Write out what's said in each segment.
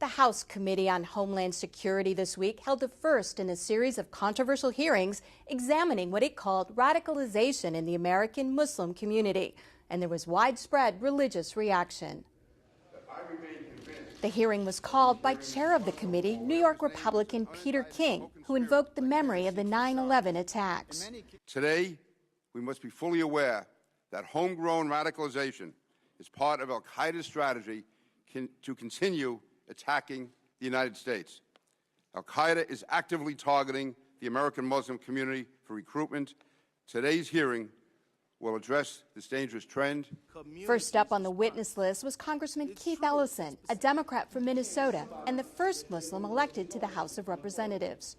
The House Committee on Homeland Security this week held the first in a series of controversial hearings examining what it called radicalization in the American Muslim community, and there was widespread religious reaction. The hearing was called by chair of the committee, New York Republican Peter King, who invoked the memory of the 9/11 attacks. Today, we must be fully aware that homegrown radicalization is part of al-Qaeda's strategy to continue attacking the United States. Al-Qaeda is actively targeting the American Muslim community for recruitment. Today's hearing will address this dangerous trend. First up on the witness list was Congressman Keith Ellison, a Democrat from Minnesota and the first Muslim elected to the House of Representatives.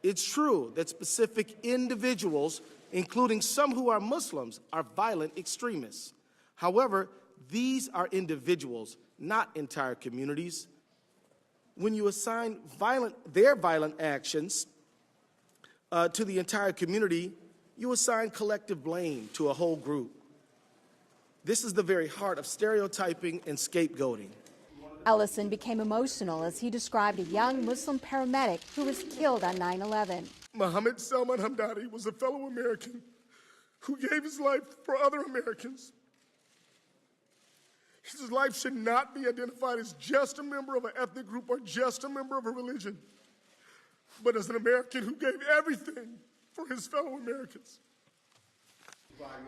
It's true that specific individuals, including some who are Muslims, are violent extremists. However, these are individuals, not entire communities. When you assign their violent actions to the entire community, you assign collective blame to a whole group. This is the very heart of stereotyping and scapegoating. Ellison became emotional as he described a young Muslim paramedic who was killed on 9/11. Mohammed Salman Hamdani was a fellow American who gave his life for other Americans. His life should not be identified as just a member of an ethnic group or just a member of a religion, but as an American who gave everything for his fellow Americans.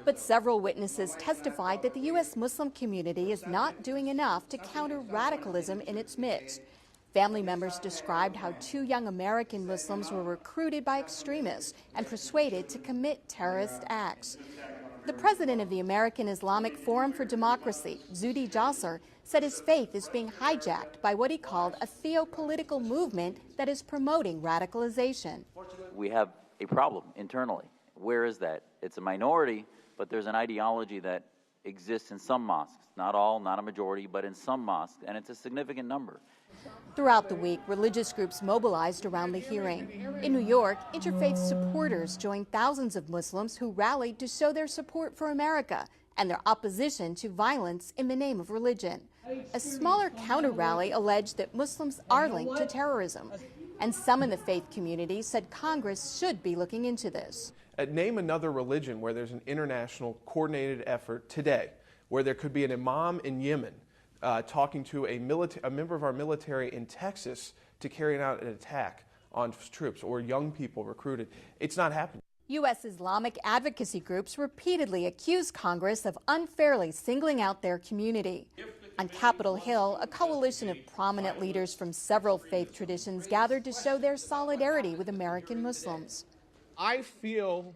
But several witnesses testified that the U.S. Muslim community is not doing enough to counter radicalism in its midst. Family members described how two young American Muslims were recruited by extremists and persuaded to commit terrorist acts. The president of the American Islamic Forum for Democracy, Zuhdi Jasser, said his faith is being hijacked by what he called a theopolitical movement that is promoting radicalization. We have a problem internally. Where is that? It's a minority, but there's an ideology that exists in some mosques. Not all, not a majority, but in some mosques, and it's a significant number. Throughout the week, religious groups mobilized around the hearing. In New York, interfaith supporters joined thousands of Muslims who rallied to show their support for America and their opposition to violence in the name of religion. A smaller counter-rally alleged that Muslims are linked to terrorism. And some in the faith community said Congress should be looking into this. Name another religion where there's an international coordinated effort today, where there could be an imam in Yemen talking to a member of our military in Texas to carry out an attack on troops or young people recruited. It's not happening. U.S. Islamic advocacy groups repeatedly accuse Congress of unfairly singling out their community. On Capitol Hill, a coalition of prominent leaders from several faith traditions gathered to show their solidarity with American Muslims. I feel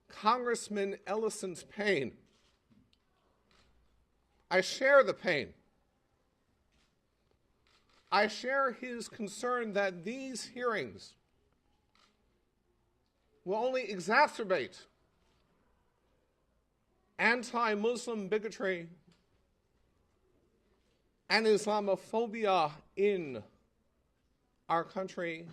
Congressman Ellison's pain. I share the pain. I share his concern that these hearings will only exacerbate anti-Muslim bigotry and Islamophobia in our country.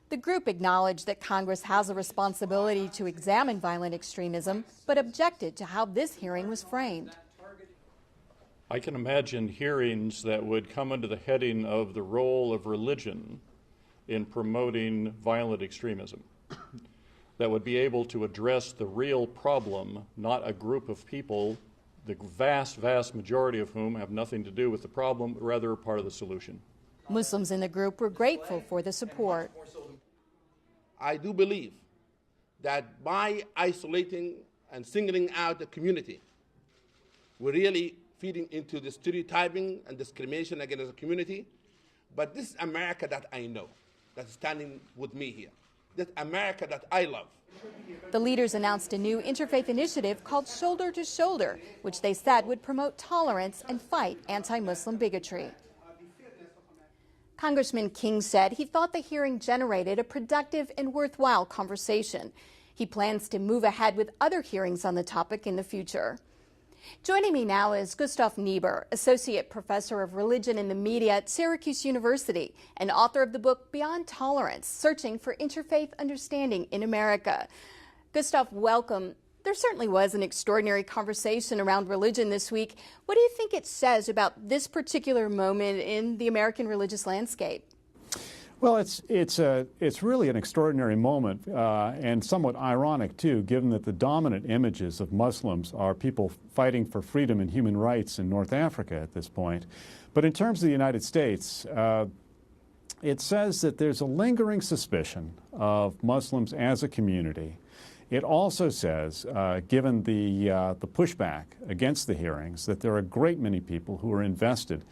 The group acknowledged that Congress has a responsibility to examine violent extremism, but objected to how this hearing was framed. I can imagine hearings that would come under the heading of the role of religion in promoting violent extremism, that would be able to address the real problem, not a group of people, the vast, vast majority of whom have nothing to do with the problem, but rather are part of the solution. Muslims in the group were grateful for the support. I do believe that by isolating and singling out the community, we're really feeding into the stereotyping and discrimination against the community. But this is America that I know, that's standing with me here. This America that I love. The leaders announced a new interfaith initiative called Shoulder to Shoulder, which they said would promote tolerance and fight anti-Muslim bigotry. Congressman King said he thought the hearing generated a productive and worthwhile conversation. He plans to move ahead with other hearings on the topic in the future. Joining me now is Gustav Niebuhr, Associate Professor of Religion and the Media at Syracuse University and author of the book Beyond Tolerance, Searching for Interfaith Understanding in America. Gustav, welcome. There certainly was an extraordinary conversation around religion this week. What do you think it says about this particular moment in the American religious landscape? Well, it's really an extraordinary moment and somewhat ironic, too, given that the dominant images of Muslims are people fighting for freedom and human rights in North Africa at this point. But in terms of the United States, it says that there's a lingering suspicion of Muslims as a community. It also says, given the pushback against the hearings, that there are a great many people who are invested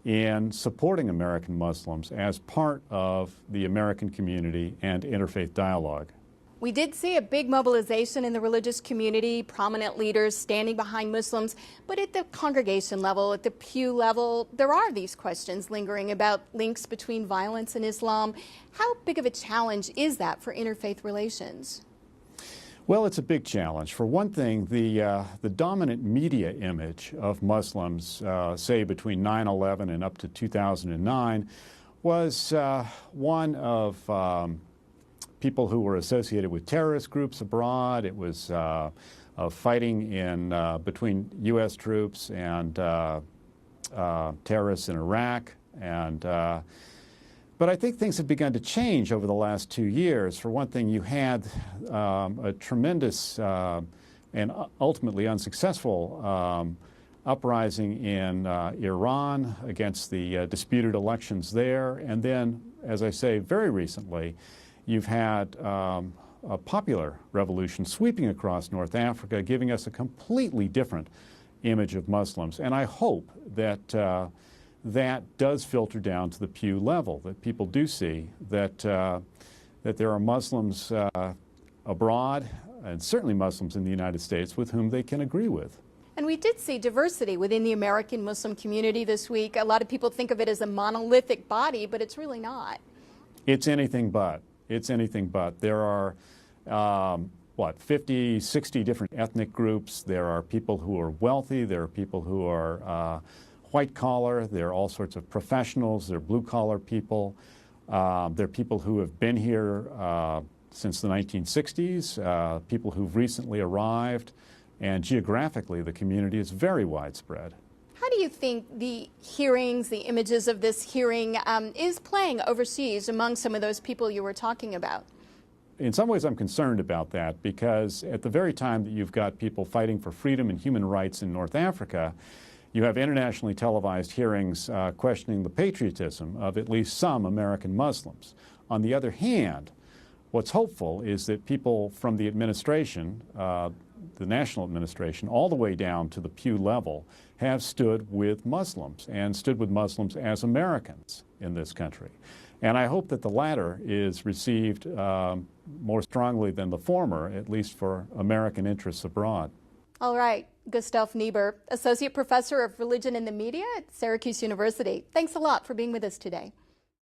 in supporting American Muslims as part of the American community and interfaith dialogue. We did see a big mobilization in the religious community, prominent leaders standing behind Muslims, but at the congregation level, at the pew level, there are these questions lingering about links between violence and Islam. How big of a challenge is that for interfaith relations? Well, it's a big challenge. For one thing, the dominant media image of Muslims, say between 9/11 and up to 2009, was one of people who were associated with terrorist groups abroad. It was of fighting between U.S. troops and terrorists in Iraq. But I think things have begun to change over the last 2 years. For one thing, you had a tremendous and ultimately unsuccessful uprising in Iran against the disputed elections there. And then, as I say, very recently, you've had a popular revolution sweeping across North Africa, giving us a completely different image of Muslims. And I hope that that does filter down to the pew level, that people do see that there are Muslims abroad, and certainly Muslims in the United States, with whom they can agree with. And we did see diversity within the American Muslim community this week. A lot of people think of it as a monolithic body, but it's really not. It's anything but. It's anything but. There are, 50, 60 different ethnic groups. There are people who are wealthy. There are people who are white collar. There are all sorts of professionals. There are blue collar people. There are people who have been here since the 1960s, people who've recently arrived, and geographically the community is very widespread. How do you think the hearings, the images of this hearing is playing overseas among some of those people you were talking about? In some ways I'm concerned about that, because at the very time that you've got people fighting for freedom and human rights in North Africa, you have internationally televised hearings questioning the patriotism of at least some American Muslims. On the other hand, what's hopeful is that people from the administration, the national administration, all the way down to the pew level, have stood with Muslims and stood with Muslims as Americans in this country. And I hope that the latter is received more strongly than the former, at least for American interests abroad. All right. Gustav Niebuhr, Associate Professor of Religion and the Media at Syracuse University. Thanks a lot for being with us today.